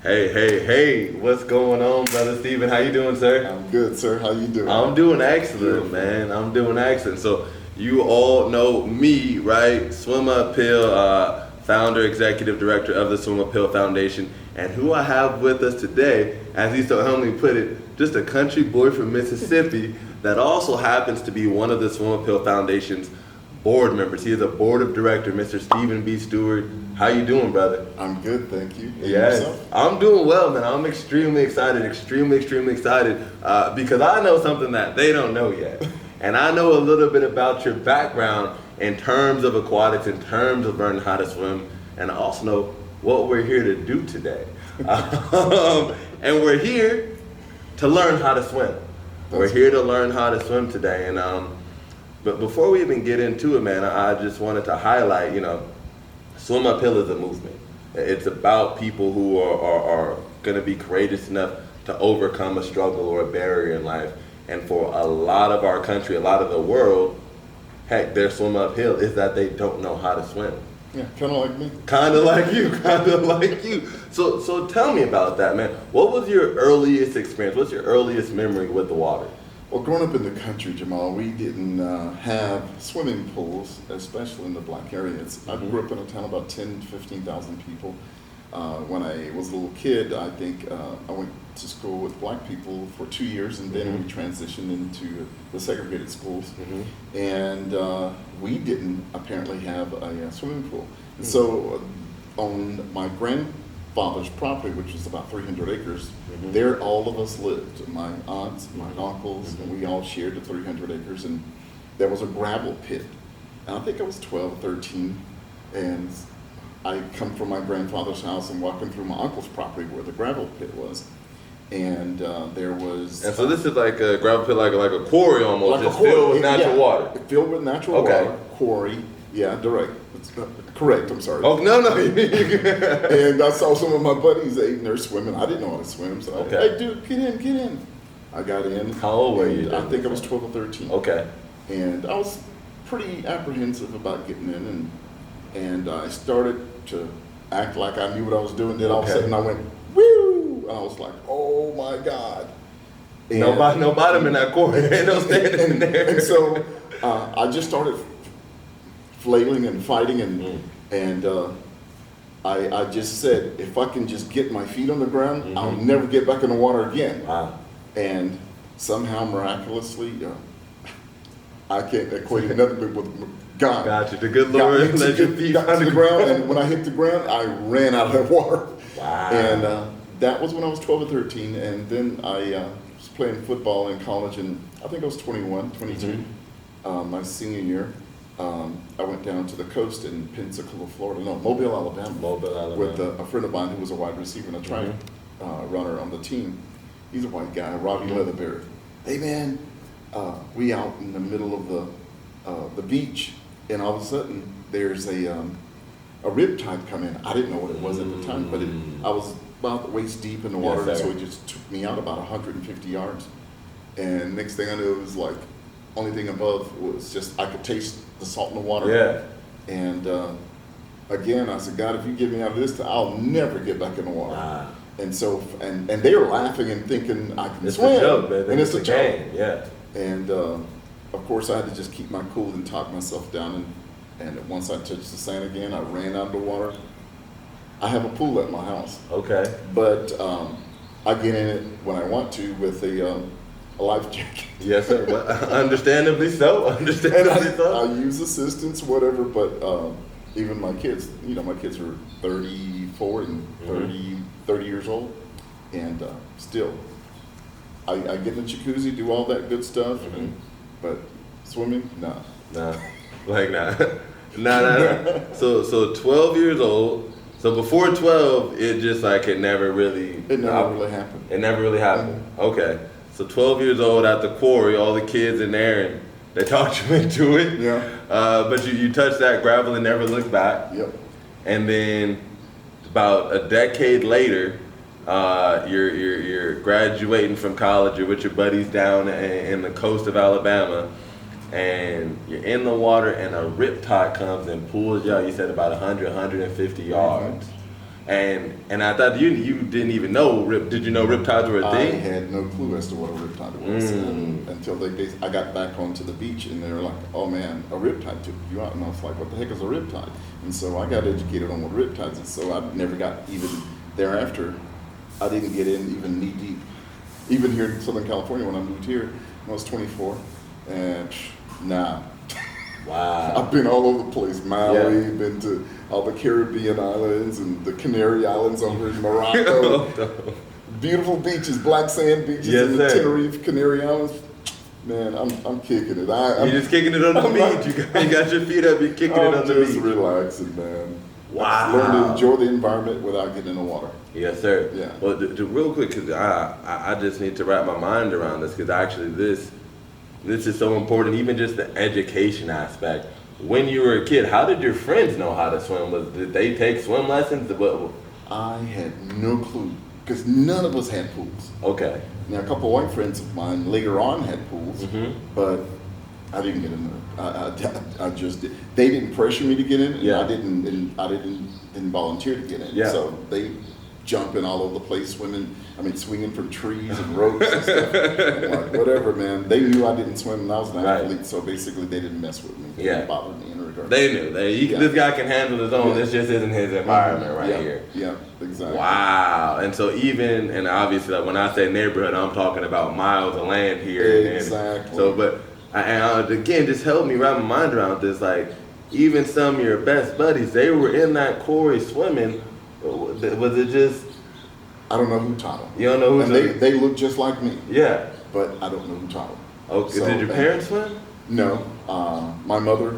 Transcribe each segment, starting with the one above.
Hey, what's going on, Brother Steven? How you doing, sir? I'm good, sir. How you doing? I'm doing excellent, man. I'm doing excellent. So you all know me, right? Swim Uphill, founder, executive director of the Swim Uphill Foundation. And who I have with us today, as he so humbly put it, just a country boy from Mississippi that also happens to be one of the Swim Uphill Foundation's board members. He is a board of director, Mr. Stephen B. Steward. How you doing, brother? I'm good, thank you. And Yes, yourself? I'm doing well, man. I'm extremely excited, extremely excited, because I know something that they don't know yet. And I know a little bit about your background in terms of aquatics, in terms of learning how to swim, and I also know what we're here to do today. And we're here to learn how to swim. We're here to learn how to swim today. And but before we even get into it, man, I just wanted to highlight, Swim Uphill is a movement. It's about people who are going to be courageous enough to overcome a struggle or a barrier in life. And for a lot of our country, a lot of the world, heck, their swim uphill is that they don't know how to swim. Yeah, kind of like me. Kind of like you. So tell me about that, man. What was your earliest experience? What's your earliest memory with the water? Well, growing up in the country, Jamal, we didn't have swimming pools, especially in the black areas. I grew up in a town of about 10 to 15,000 people. When I was a little kid, I think I went to school with black people for 2 years, and then we transitioned into the segregated schools. And we didn't apparently have a swimming pool. So on my grandfather's property, which is about 300 acres, there all of us lived. My aunts, my uncles, and we all shared the 300 acres, and there was a gravel pit. And I think I was 12, 13, and I come from my grandfather's house and walking through my uncle's property where the gravel pit was. And there was... And so this is like a gravel pit, like a quarry almost, like just a quarry, filled with natural water. Filled with natural water, quarry, direct. Correct, I'm sorry. Oh, no. And I saw some of my buddies, they're swimming. I didn't know how to swim, so hey, dude, get in. I got in. How old were you? I think I was 12 or 13. Okay. And I was pretty apprehensive about getting in, and I started to act like I knew what I was doing. Then all of a sudden I went, woo! And I was like, oh my God. And no bottom in that quarry. Ain't no standing in there. And so I just started flailing and fighting, and I just said, if I can just get my feet on the ground, I'll never get back in the water again. Wow. And somehow, miraculously, I can't equate another bit with God. Gotcha. The good Lord let your feet on the ground, and when I hit the ground, I ran out of that water. Wow. And that was when I was 12 or 13, and then I was playing football in college, and I think I was 21, 22, my senior year. I went down to the coast in Pensacola, Florida, Mobile, Alabama, with a friend of mine who was a wide receiver and a track runner on the team. He's a white guy, Robbie Leatherberry. Hey man, we out in the middle of the beach, and all of a sudden there's a riptide come in. I didn't know what it was at the time, but I was about waist deep in the water, and so it just took me out about 150 yards. And next thing I knew, it was like, only thing above was just, I could taste the salt in the water. Yeah. And again, I said, God, if you get me out of this, I'll never get back in the water. Wow. And so, and they were laughing and thinking I can It's swim. a joke, man. And it's a game. joke. Yeah. And of course, I had to just keep my cool and talk myself down. And once I touched the sand again, I ran out of the water. I have a pool at my house. Okay. But I get in it when I want to with a life jacket. Yes, sir. Well, understandably so. I use assistance, whatever, but even my kids, my kids are 34 and 30 years old, and still, I get in the jacuzzi, do all that good stuff, but swimming, nah. Nah. So 12 years old. So before 12, it just like it never really happened. It never really happened. Okay. So 12 years old at the quarry, all the kids in there, and they talked you into it. Yeah. But you touched that gravel and never looked back. Yep. And then about a decade later, you're graduating from college. You're with your buddies down in the coast of Alabama, and you're in the water, and a riptide comes and pulls you out. You said about 150 yards. And I thought you didn't even know did you know riptides were a I thing? had no clue as to what a riptide was until I got back onto the beach and they were like, "Oh man, a riptide took you out," and I was like, "What the heck is a riptide?" And so I got educated on what riptides is. So I never got even thereafter. I didn't get in even knee deep. Even here in Southern California when I moved here, when I was 24, and nah. Wow. I've been all over the place. Maui, been to all the Caribbean islands and the Canary Islands over in Morocco. Beautiful beaches, black sand beaches in the Tenerife, Canary Islands. Man, I'm kicking it. You're just kicking it on the beach. You got your feet up, you're kicking it on the beach. I'm just relaxing, man. Wow. Learn to enjoy the environment without getting in the water. Yes, sir. Yeah. Well, real quick, because I just need to wrap my mind around this, because actually this is so important, even just the education aspect. When you were a kid, how did your friends know how to swim? Did they take swim lessons? I had no clue, because none of us had pools. Okay. Now, a couple of white friends of mine later on had pools, but I didn't get in there. I just did. They didn't pressure me to get in, and I didn't volunteer to get in. Yeah. So they jumping all over the place, swinging from trees and ropes and stuff. I'm like, whatever, man. They knew I didn't swim and I was an athlete, so basically they didn't mess with me. They didn't bother me in a regard. They knew. This guy can handle his own. This just isn't his environment here. Yeah, exactly. Wow. And so and obviously, like, when I say neighborhood, I'm talking about miles of land here. Exactly. Again, just help me wrap my mind around this. Like, even some of your best buddies, they were in that quarry swimming. Was it just? I don't know who taught them. You don't know who? And they look just like me. Yeah. But I don't know who taught them. Okay. So, did your parents swim? No. My mother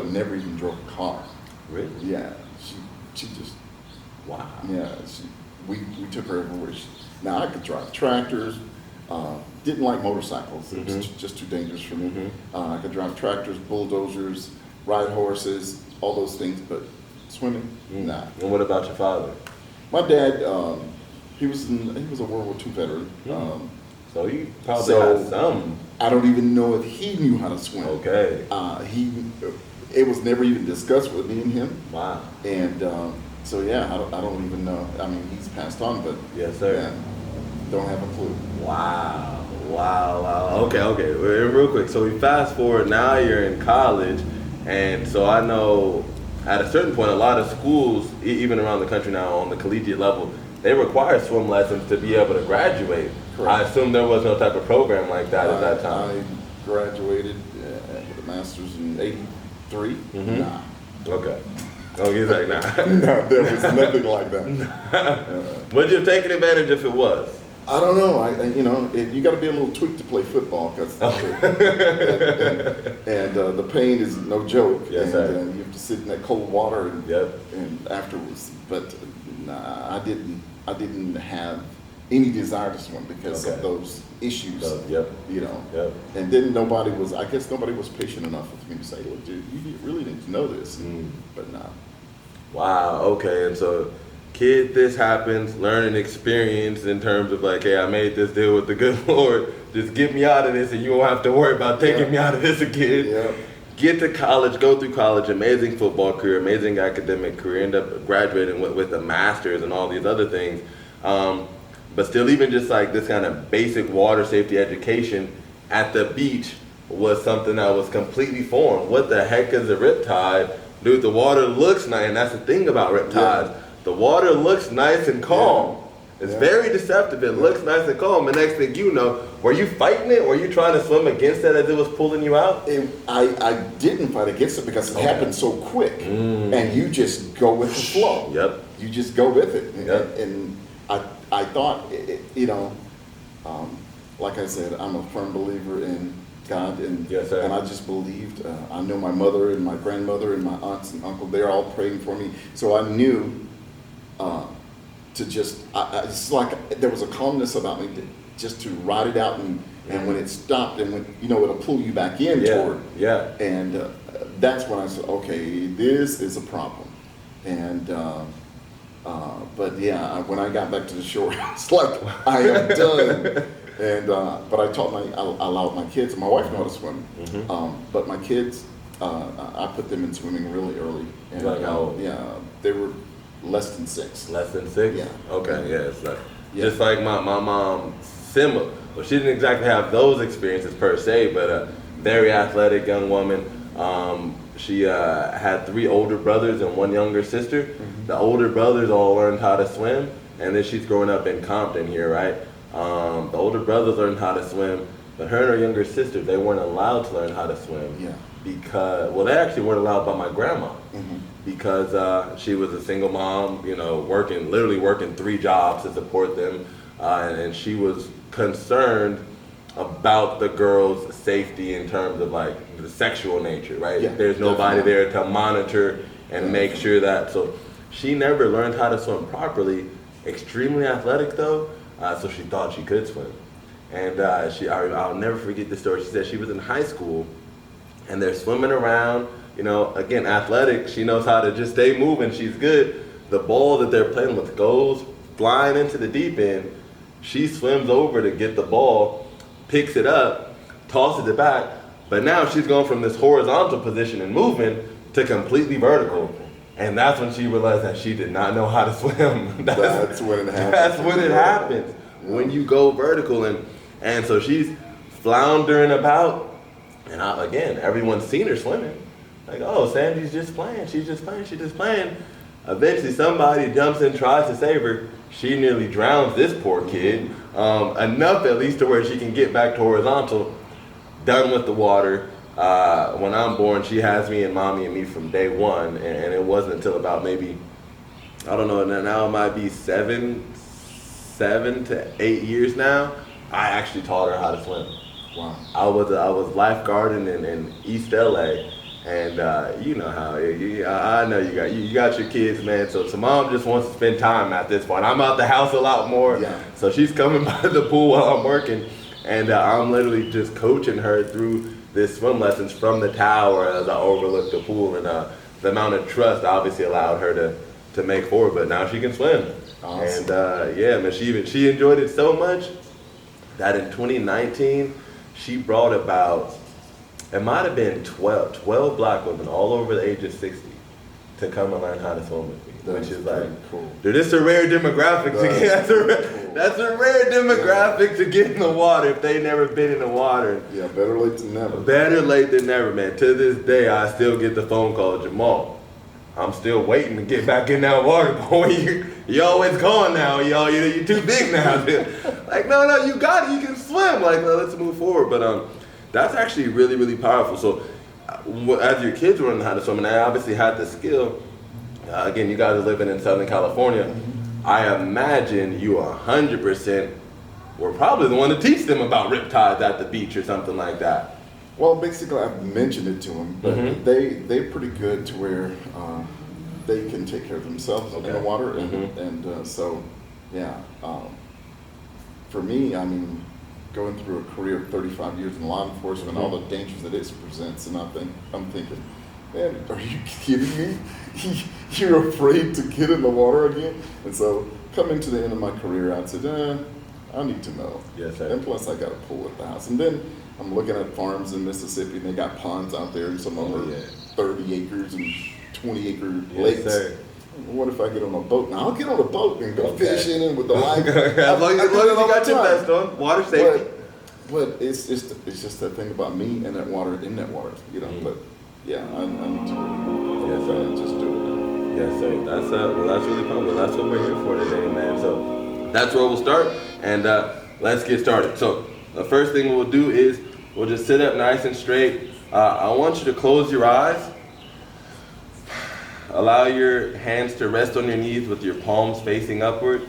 never even drove a car. Really? Yeah. She just. Wow. Yeah. We took her everywhere. Now I could drive tractors. Didn't like motorcycles. It was just too dangerous for me. I could drive tractors, bulldozers, ride horses, all those things, but swimming, nah. And what about your father? My dad, he was a World War II veteran. So you probably had some. I don't even know if he knew how to swim. Okay. It was never even discussed with me and him. Wow. And I don't even know. I mean, he's passed on, but yes, sir. Yeah, don't have a clue. Wow. Okay. Real quick. So we fast forward. Now you're in college, and so I know at a certain point, a lot of schools, even around the country now, on the collegiate level, they require swim lessons to be able to graduate. Correct. I assume there was no type of program like that at that time. I graduated with a master's in '83. Nah. Okay. Oh, he's like, nah. No, there was nothing like that. Would you have taken advantage if it was? I don't know. You got to be a little tweaked to play football, because and the pain is no joke. Yes, and you have to sit in that cold water and afterwards. But nah, I didn't have any desire to swim because of those issues. And then nobody was patient enough with me to say, "Look, dude, you really need to know this." But nah. Wow. Okay. And so, kid, this happens, learning experience in terms of like, hey, I made this deal with the good Lord. Just get me out of this, and you won't have to worry about taking me out of this again. Yeah. Get to college, go through college, amazing football career, amazing academic career, end up graduating with a master's and all these other things. But still, even just like this kind of basic water safety education at the beach was something that was completely foreign. What the heck is a riptide? Dude, the water looks nice, and that's the thing about riptides. Yeah. The water looks nice and calm. Yeah. It's very deceptive. It looks nice and calm. And next thing you know, were you fighting it? Were you trying to swim against it as it was pulling you out? I didn't fight against it because it happened so quick. And you just go with the flow. Yep. You just go with it. Yep. And I thought, like I said, I'm a firm believer in God, and I just believed. I know my mother and my grandmother and my aunts and uncle, they're all praying for me. So I knew to just, it's like there was a calmness about me just to ride it out, and when it stopped, and when, it'll pull you back in toward. Yeah. And that's when I said, okay, this is a problem. And but yeah, when I got back to the shore, it's like I am done. And but I allowed my kids. My wife knew how to swim, but my kids, I put them in swimming really early. And like how old? Yeah, they were less than 6. Less than 6? Yeah. Okay, yeah. It's like, Yeah. just like my mom, similar. Well, she didn't exactly have those experiences per se, but a very athletic young woman. She had 3 older brothers and 1 younger sister. Mm-hmm. The older brothers all learned how to swim, and then she's growing up in Compton here, right? The older brothers learned how to swim, but her and her younger sister, they weren't allowed to learn how to swim. Yeah. Because, well, they actually weren't allowed by my grandma. Mm-hmm. Because she was a single mom, you know, literally working 3 jobs to support them, and she was concerned about the girls' safety in terms of like the sexual nature, right? Yeah, There's nobody definitely. there to monitor and make sure that. So she never learned how to swim properly. Extremely athletic though, so she thought she could swim. And I'll never forget the story. She said she was in high school, and they're swimming around. You know, again, athletic. She knows how to just stay moving. She's good. The ball that they're playing with goes flying into the deep end. She swims over to get the ball, picks it up, tosses it back, but now she's going from this horizontal position and movement to completely vertical. And that's when she realized that she did not know how to swim. That's when it happens. That's when it happens. When you go vertical. And so she's floundering about. And again, everyone's seen her swimming. Like, oh, Sandy's just playing. She's just playing. Eventually somebody jumps in, tries to save her. She nearly drowns this poor kid, enough at least to where she can get back to horizontal, done with the water. When I'm born, she has me and mommy and me from day one, and it wasn't until about maybe, I don't know, now it might be 7 to 8 years now, I actually taught her how to swim. Wow. I was lifeguarding in East LA. And you know how I know you got your kids, man. So mom just wants to spend time at this point. I'm out the house a lot more, Yeah. so she's coming by the pool while I'm working, and I'm literally just coaching her through this swim lessons from the tower as I overlook the pool. And the amount of trust obviously allowed her to make forward, but now she can swim. Awesome. And yeah, man, she enjoyed it so much that in 2019 she brought about. It might have been 12 black women all over the age of 60 to come and learn how to swim with me, That's which is like, cool. dude, it's a rare demographic to get. That's a rare demographic to get in the water if they never been in the water. Yeah, better late than never. Better late than never, man. To this day, I still get the phone call, Jamal, I'm still waiting to get back in that water, boy. You always gone now, you're too big now. Like, no, you got it. You can swim. Like, let's move forward. But that's actually really, really powerful. So as your kids were learning how to swim, and I obviously had the skill, again, you guys are living in Southern California, I imagine you 100% were probably the one to teach them about riptides at the beach or something like that. Well, basically, I've mentioned it to them, but they're pretty good to where they can take care of themselves in the water, and so, yeah. For me, I mean, going through a career of 35 years in law enforcement, all the dangers that it presents, and I'm thinking, man, are you kidding me? You're afraid to get in the water again? And so, coming to the end of my career, I said, I need to know. Yes, sir. And plus, I got a pool at the house. And then I'm looking at farms in Mississippi, and they got ponds out there, and some of them are 30 acres and 20-acre lakes. Sir. What if I get on a boat? Now, I'll get on a boat and go fishing and with the life. As long as you got your vest on, water safety. But it's just that thing about me and that water, in that water, you know. But yeah, I need to just do it now. Yes, sir. That's really fun. Well, that's what we're here for today, man. So that's where we'll start, and let's get started. So the first thing we'll do is we'll just sit up nice and straight. I want you to close your eyes. Allow your hands to rest on your knees with your palms facing upward.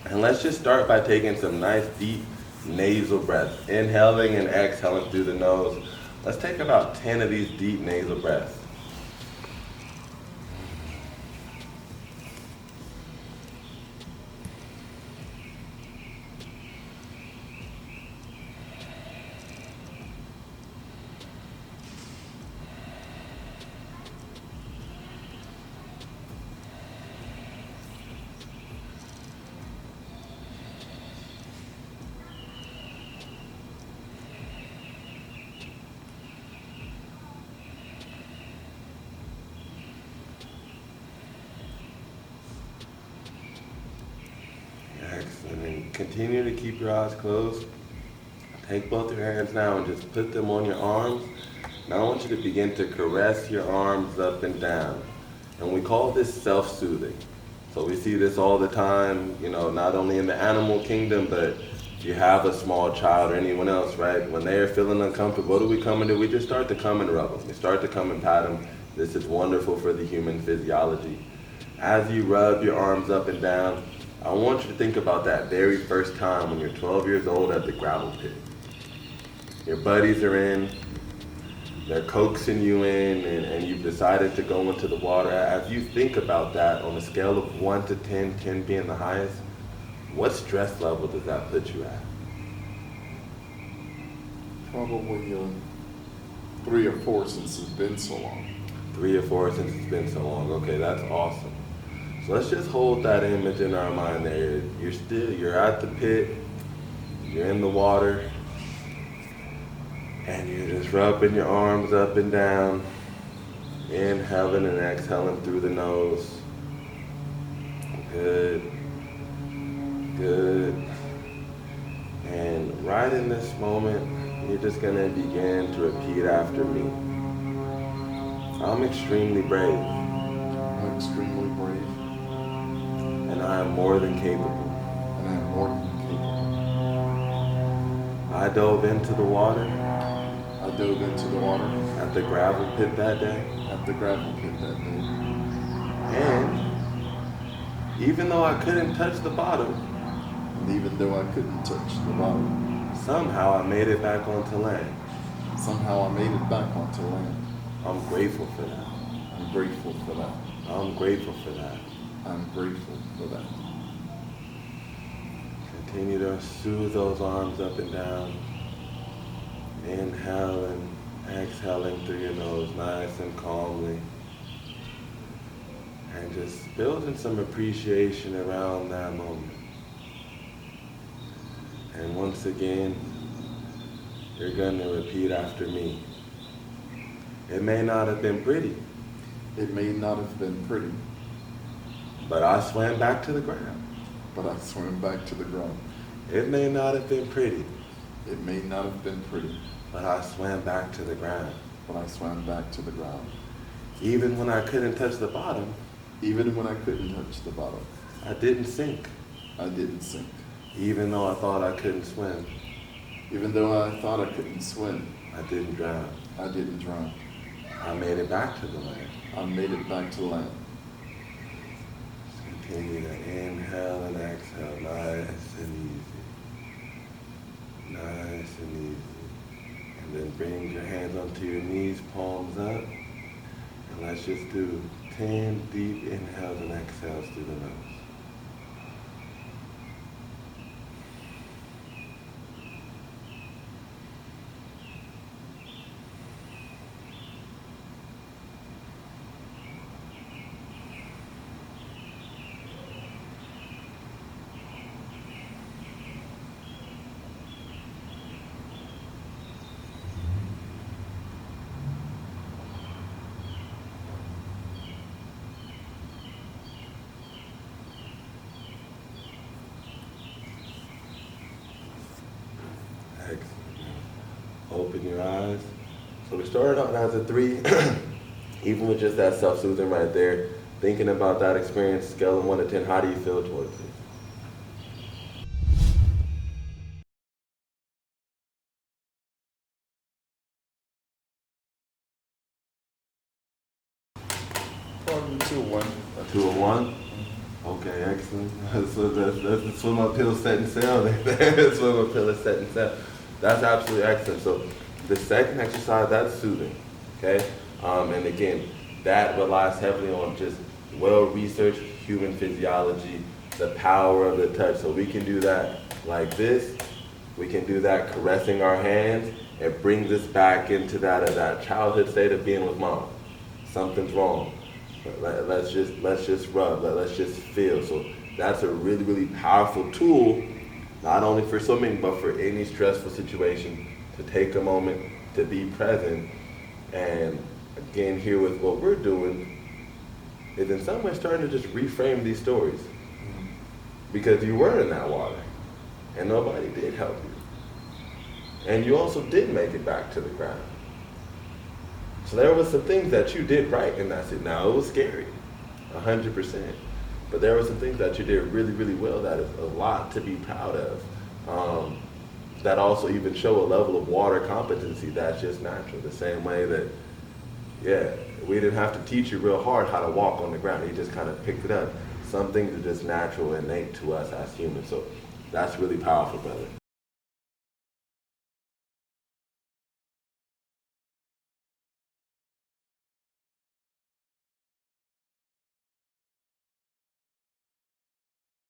And let's just start by taking some nice deep nasal breaths. Inhaling and exhaling through the nose. Let's take about 10 of these deep nasal breaths. continue to keep your eyes closed. Take both your hands now and just put them on your arms. Now I want you to begin to caress your arms up and down. And we call this self-soothing. So we see this all the time, not only in the animal kingdom, but if you have a small child or anyone else, right? When they are feeling uncomfortable, what do we come and do? We just start to come and rub them. We start to come and pat them. This is wonderful for the human physiology. As you rub your arms up and down, I want you to think about that very first time when you're 12 years old at the gravel pit. Your buddies are in, they're coaxing you in, and you've decided to go into the water. As you think about that on a scale of 1 to 10, 10 being the highest, what stress level does that put you at? Probably 3 or 4 since it's been so long. 3 or 4 since it's been so long. Okay, that's awesome. So let's just hold that image in our mind there. You're at the pit, you're in the water, and you're just rubbing your arms up and down, inhaling and exhaling through the nose. Good, good. And right in this moment, you're just gonna begin to repeat after me. I'm extremely brave. I'm extremely brave. And I am more than capable. And I am more than capable. I dove into the water. I dove into the water. At the gravel pit that day. At the gravel pit that day. And even though I couldn't touch the bottom. And even though I couldn't touch the bottom. Somehow I made it back onto land. Somehow I made it back onto land. I'm grateful for that. I'm grateful for that. I'm grateful for that. I'm grateful for that. Continue to soothe those arms up and down. Inhaling, exhaling through your nose nice and calmly. And just building some appreciation around that moment. And once again, you're going to repeat after me. It may not have been pretty. It may not have been pretty. But I swam back to the ground. But I swam back to the ground. It may not have been pretty. It may not have been pretty. But I swam back to the ground. But I swam back to the ground. Even when I couldn't touch the bottom. Even when I couldn't touch the bottom. I didn't sink. I didn't sink. Even though I thought I couldn't swim. Even though I thought I couldn't swim. I didn't drown. I didn't drown. I made it back to the land. I made it back to land. Just continue to inhale and exhale, nice and easy. Nice and easy. And then bring your hands onto your knees, palms up. And let's just do 10 deep inhales and exhales through the nose. Excellent. Open your eyes. So we started out as a 3, even with just that self-soothing right there. Thinking about that experience, scale of 1 to 10, how do you feel towards it? Probably 2-1. 2 or 1? Okay, excellent. So that's the swim uphill setting sail there. Swim uphill is setting sail. That's absolutely excellent. So the second exercise, that's soothing, okay? And again, that relies heavily on just well-researched human physiology, the power of the touch. So we can do that like this. We can do that caressing our hands. It brings us back into that childhood state of being with mom. Something's wrong. Let's just rub. Let's just feel. So that's a really, really powerful tool, not only for swimming, but for any stressful situation, to take a moment to be present. And again, here with what we're doing, is in some way starting to just reframe these stories. Because you were in that water. and nobody did help you. And you also did make it back to the ground. So there was some things that you did right in that situation. Now, it was scary, 100%. But there were some things that you did really, really well that is a lot to be proud of. That also even show a level of water competency that's just natural. The same way that, yeah, we didn't have to teach you real hard how to walk on the ground. You just kind of picked it up. Some things are just natural, innate to us as humans. So that's really powerful, brother.